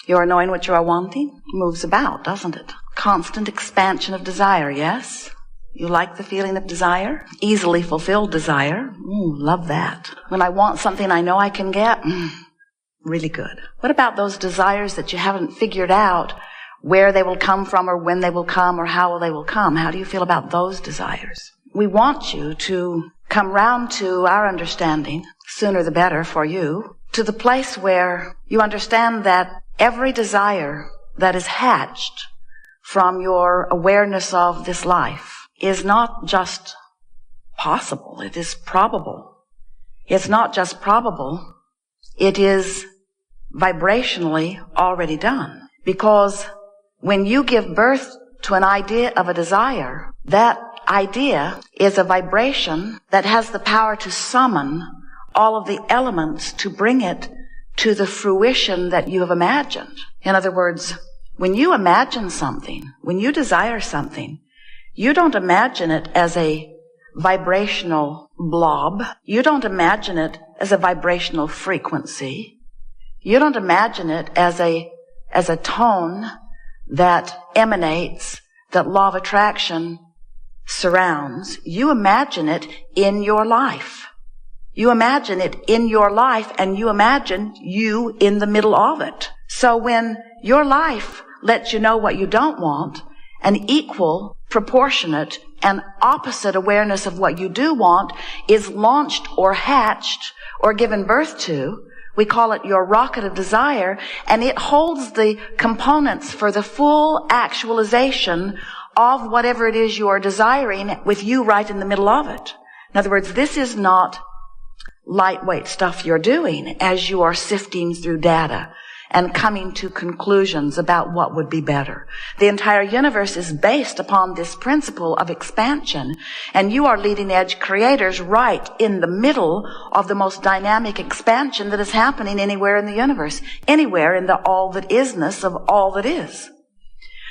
Your knowing what you are wanting moves about, doesn't it? Constant expansion of desire, yes? You like the feeling of desire? Easily fulfilled desire. Love that. When I want something I know I can get, really good. What about those desires that you haven't figured out where they will come from or when they will come or how they will come? How do you feel about those desires? We want you to come round to our understanding, sooner the better for you, to the place where you understand that every desire that is hatched from your awareness of this life is not just possible, it is probable. It's not just probable, it is vibrationally already done. Because when you give birth to an idea of a desire, that idea is a vibration that has the power to summon all of the elements to bring it to the fruition that you have imagined. In other words, when you imagine something, when you desire something, you don't imagine it as a vibrational blob. You don't imagine it as a vibrational frequency. You don't imagine it as a tone that emanates, that law of attraction surrounds. You imagine it in your life. You imagine it in your life, and you imagine you in the middle of it. So when your life lets you know what you don't want, an equal, proportionate, and opposite awareness of what you do want is launched or hatched or given birth to. We call it your rocket of desire, and it holds the components for the full actualization of whatever it is you are desiring with you right in the middle of it. In other words, this is not lightweight stuff you're doing as you are sifting through data and coming to conclusions about what would be better. The entire universe is based upon this principle of expansion, and you are leading edge creators right in the middle of the most dynamic expansion that is happening anywhere in the universe, anywhere in the all that isness of all that is.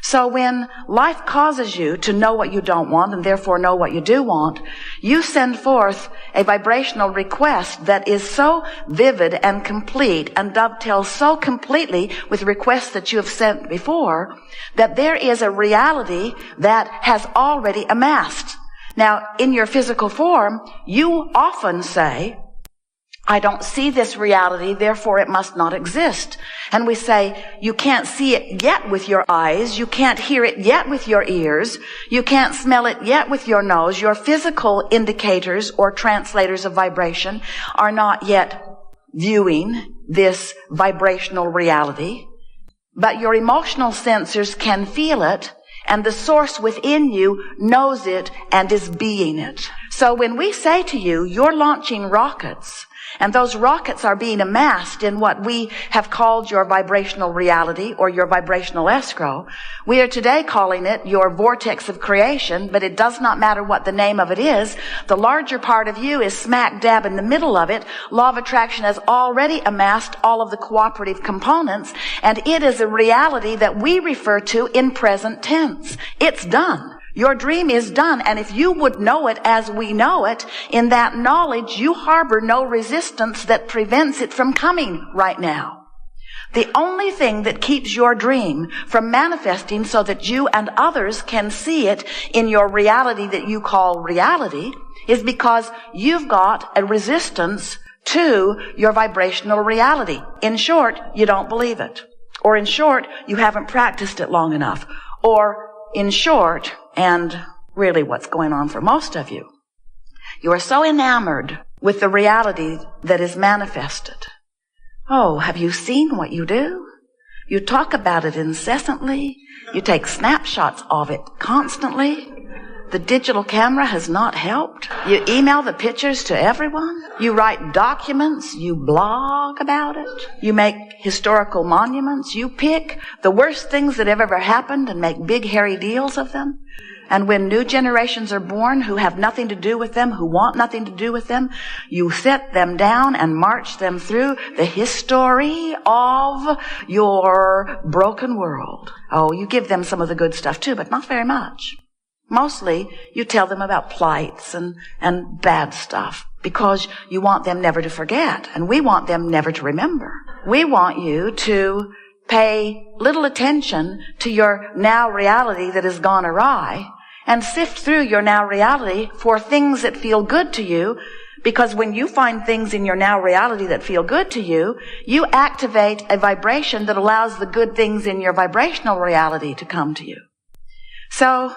So when life causes you to know what you don't want and therefore know what you do want, you send forth a vibrational request that is so vivid and complete and dovetails so completely with requests that you have sent before that there is a reality that has already amassed. Now, in your physical form, you often say, I don't see this reality, therefore it must not exist. And we say, you can't see it yet with your eyes, you can't hear it yet with your ears, you can't smell it yet with your nose. Your physical indicators or translators of vibration are not yet viewing this vibrational reality, but your emotional sensors can feel it, and the source within you knows it and is being it. So when we say to you, you're launching rockets, and those rockets are being amassed in what we have called your vibrational reality or your vibrational escrow. We are today calling it your vortex of creation, but it does not matter what the name of it is. The larger part of you is smack dab in the middle of it. Law of attraction has already amassed all of the cooperative components, and it is a reality that we refer to in present tense. It's done. Your dream is done, and if you would know it as we know it, in that knowledge you harbor no resistance that prevents it from coming right now. The only thing that keeps your dream from manifesting so that you and others can see it in your reality that you call reality is because you've got a resistance to your vibrational reality. In short, you don't believe it. Or in short, you haven't practiced it long enough. Or in short, and really what's going on for most of you, you are so enamored with the reality that is manifested. Oh, have you seen what you do? You talk about it incessantly. You take snapshots of it constantly. The digital camera has not helped. You email the pictures to everyone. You write documents. You blog about it. You make historical monuments. You pick the worst things that have ever happened and make big hairy deals of them. And when new generations are born who have nothing to do with them, who want nothing to do with them, you set them down and march them through the history of your broken world. Oh, you give them some of the good stuff too, but not very much. Mostly, you tell them about plights and bad stuff because you want them never to forget, and we want them never to remember. We want you to pay little attention to your now reality that has gone awry and sift through your now reality for things that feel good to you, because when you find things in your now reality that feel good to you, you activate a vibration that allows the good things in your vibrational reality to come to you. So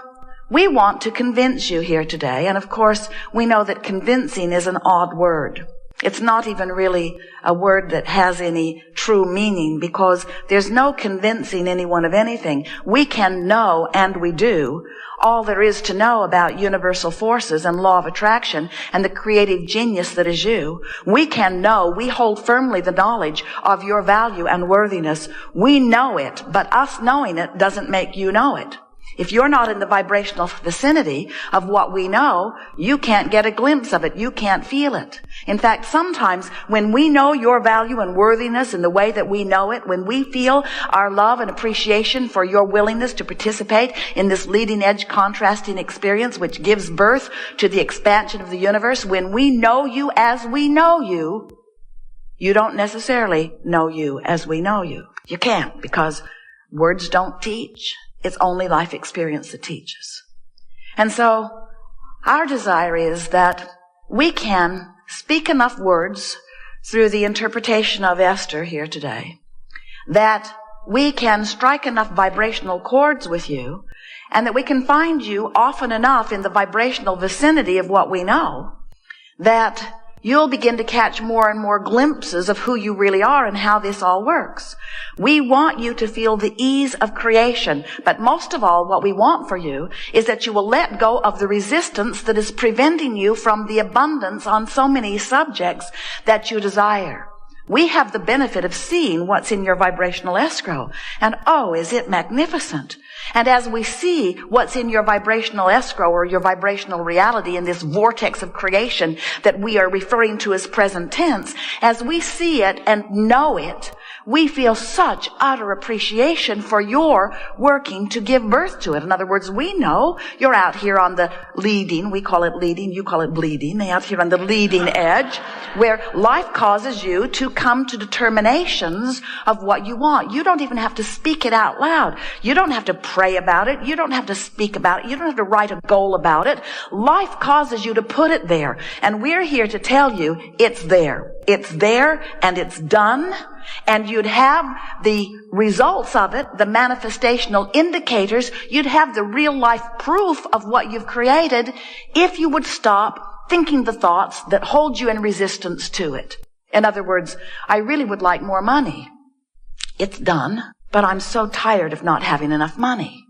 we want to convince you here today, and of course we know that convincing is an odd word. It's not even really a word that has any true meaning, because there's no convincing anyone of anything. We can know, and we do, all there is to know about universal forces and law of attraction and the creative genius that is you. We can know, we hold firmly the knowledge of your value and worthiness. We know it, but us knowing it doesn't make you know it. If you're not in the vibrational vicinity of what we know, you can't get a glimpse of it. You can't feel it. In fact, sometimes when we know your value and worthiness in the way that we know it, when we feel our love and appreciation for your willingness to participate in this leading edge contrasting experience which gives birth to the expansion of the universe, when we know you as we know you, you don't necessarily know you as we know you. You can't, because words don't teach. It's only life experience that teaches. And so our desire is that we can speak enough words through the interpretation of Esther here today, that we can strike enough vibrational chords with you, and that we can find you often enough in the vibrational vicinity of what we know, that you'll begin to catch more and more glimpses of who you really are and how this all works. We want you to feel the ease of creation, but most of all, what we want for you is that you will let go of the resistance that is preventing you from the abundance on so many subjects that you desire. We have the benefit of seeing what's in your vibrational escrow, and oh, is it magnificent. And as we see what's in your vibrational escrow or your vibrational reality in this vortex of creation that we are referring to as present tense, as we see it and know it, we feel such utter appreciation for your working to give birth to it. In other words, we know you're out here on the leading, we call it leading, you call it bleeding, out here on the leading edge, where life causes you to come to determinations of what you want. You don't even have to speak it out loud. You don't have to pray about it. You don't have to speak about it. You don't have to write a goal about it. Life causes you to put it there. And we're here to tell you it's there. It's there and it's done. And you'd have the results of it, the manifestational indicators. You'd have the real life proof of what you've created if you would stop thinking the thoughts that hold you in resistance to it. In other words, I really would like more money. It's done, but I'm so tired of not having enough money.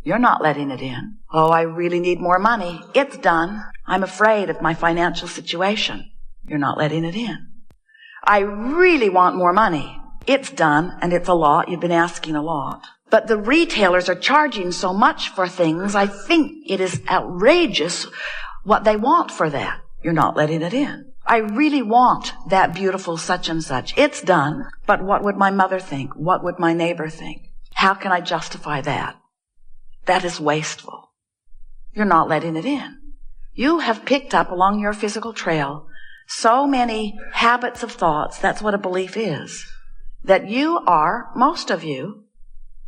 You're not letting it in. Oh, I really need more money. It's done. I'm afraid of my financial situation. You're not letting it in. I really want more money. It's done, and it's a lot. You've been asking a lot. But the retailers are charging so much for things, I think it is outrageous what they want for that. You're not letting it in. I really want that beautiful such and such. It's done, but what would my mother think? What would my neighbor think? How can I justify that? That is wasteful. You're not letting it in. You have picked up along your physical trail so many habits of thoughts, that's what a belief is, that you are, most of you,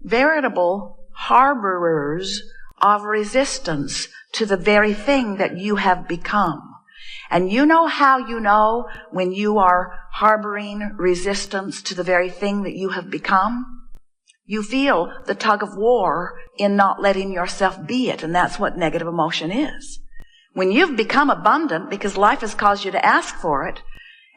veritable harborers of resistance to the very thing that you have become. And you know how you know when you are harboring resistance to the very thing that you have become? You feel the tug of war in not letting yourself be it, and that's what negative emotion is. When you've become abundant because life has caused you to ask for it,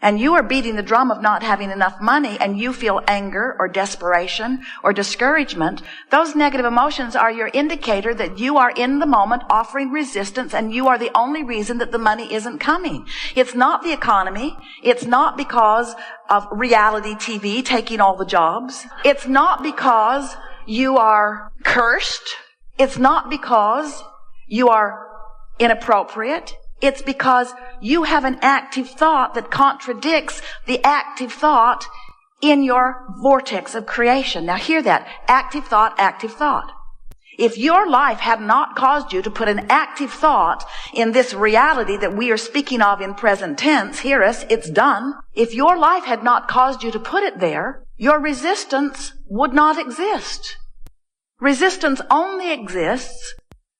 and you are beating the drum of not having enough money, and you feel anger or desperation or discouragement, those negative emotions are your indicator that you are in the moment offering resistance, and you are the only reason that the money isn't coming. It's not the economy. It's not because of reality TV taking all the jobs. It's not because you are cursed. It's not because you are inappropriate. It's because you have an active thought that contradicts the active thought in your vortex of creation. Now hear that. Active thought, active thought. If your life had not caused you to put an active thought in this reality that we are speaking of in present tense, hear us, it's done. If your life had not caused you to put it there, your resistance would not exist. Resistance only exists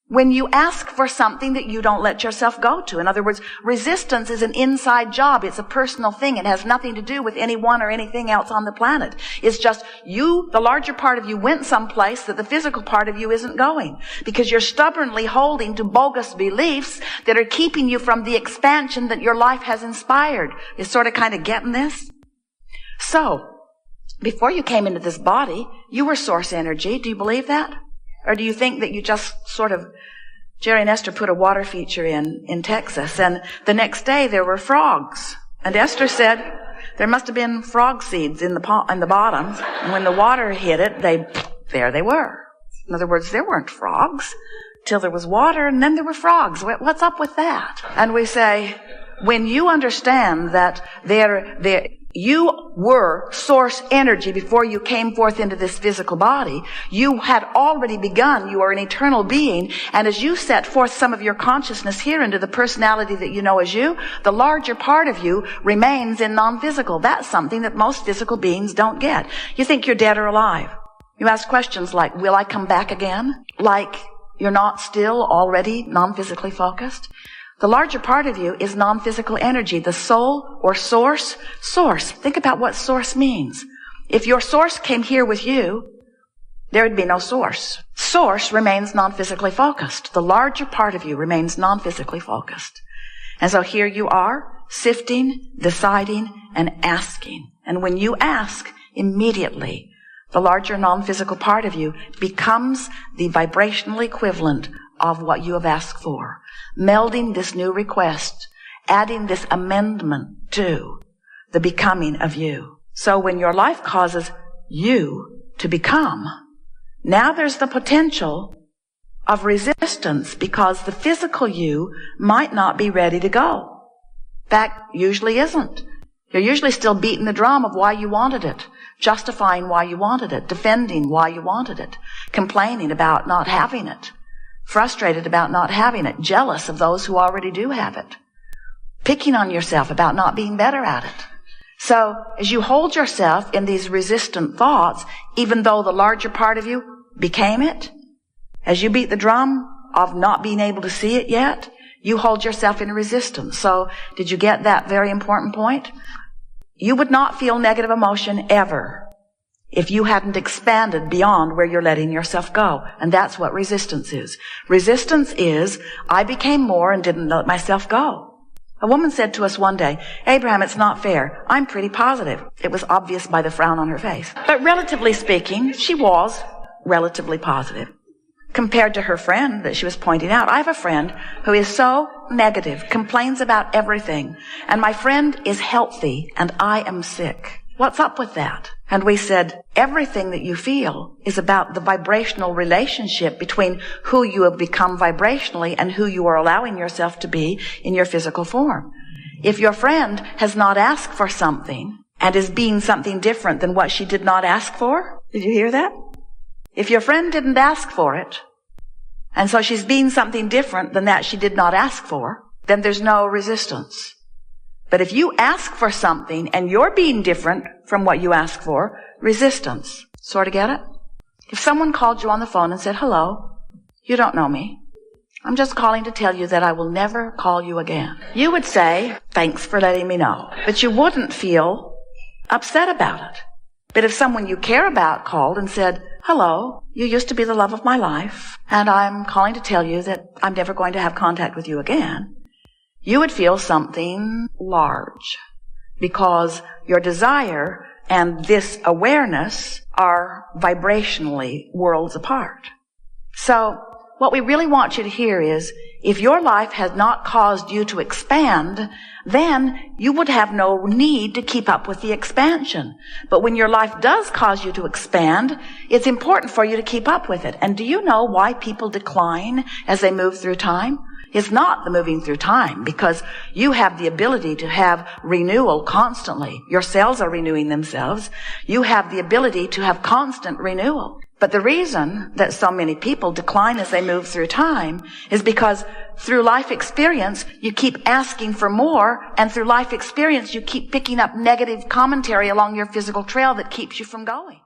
when you ask for something that you don't let yourself go to. In other words, resistance is an inside job. It's a personal thing. It has nothing to do with anyone or anything else on the planet. It's just you, the larger part of you, went someplace that the physical part of you isn't going, because you're stubbornly holding to bogus beliefs that are keeping you from the expansion that your life has inspired. You're sort of kind of getting this? So, before you came into this body, you were source energy. Do you believe that? Or do you think that you just sort of, Jerry and Esther put a water feature in Texas, and the next day there were frogs. And Esther said there must have been frog seeds in the bottom. And when the water hit it, there they were. In other words, there weren't frogs till there was water, and then there were frogs. What's up with that? And we say, when you understand that you were source energy before you came forth into this physical body. You had already begun. You are an eternal being. And as you set forth some of your consciousness here into the personality that you know as you, the larger part of you remains in non-physical. That's something that most physical beings don't get. You think you're dead or alive. You ask questions like, will I come back again? Like you're not still already non-physically focused? The larger part of you is non-physical energy, the soul or source. Source. Think about what source means. If your source came here with you, there would be no source. Source remains non-physically focused. The larger part of you remains non-physically focused. And so here you are, sifting, deciding, and asking. And when you ask, immediately, the larger non-physical part of you becomes the vibrational equivalent of what you have asked for, melding this new request, adding this amendment to the becoming of you. So when your life causes you to become, now there's the potential of resistance, because the physical you might not be ready to go. In fact, usually isn't. You're usually still beating the drum of why you wanted it, justifying why you wanted it, defending why you wanted it, complaining about not having it, frustrated about not having it, jealous of those who already do have it, picking on yourself about not being better at it. So as you hold yourself in these resistant thoughts, even though the larger part of you became it, as you beat the drum of not being able to see it yet, you hold yourself in resistance. So did you get that very important point? You would not feel negative emotion ever if you hadn't expanded beyond where you're letting yourself go. And that's what resistance is. Resistance is, I became more and didn't let myself go. A woman said to us one day, Abraham, it's not fair. I'm pretty positive. It was obvious by the frown on her face. But relatively speaking, she was relatively positive compared to her friend that she was pointing out. I have a friend who is so negative, complains about everything, and my friend is healthy and I am sick. What's up with that? And we said, everything that you feel is about the vibrational relationship between who you have become vibrationally and who you are allowing yourself to be in your physical form. If your friend has not asked for something and is being something different than what she did not ask for, did you hear that? If your friend didn't ask for it, and so she's being something different than that she did not ask for, then there's no resistance. But if you ask for something and you're being different from what you ask for, resistance. Sort of get it? If someone called you on the phone and said, hello, you don't know me. I'm just calling to tell you that I will never call you again. You would say, thanks for letting me know. But you wouldn't feel upset about it. But if someone you care about called and said, hello, you used to be the love of my life, and I'm calling to tell you that I'm never going to have contact with you again, you would feel something large, because your desire and this awareness are vibrationally worlds apart. So what we really want you to hear is, if your life has not caused you to expand, then you would have no need to keep up with the expansion. But when your life does cause you to expand, it's important for you to keep up with it. And do you know why people decline as they move through time? It's not the moving through time, because you have the ability to have renewal constantly. Your cells are renewing themselves. You have the ability to have constant renewal. But the reason that so many people decline as they move through time is because through life experience, you keep asking for more, and through life experience, you keep picking up negative commentary along your physical trail that keeps you from going.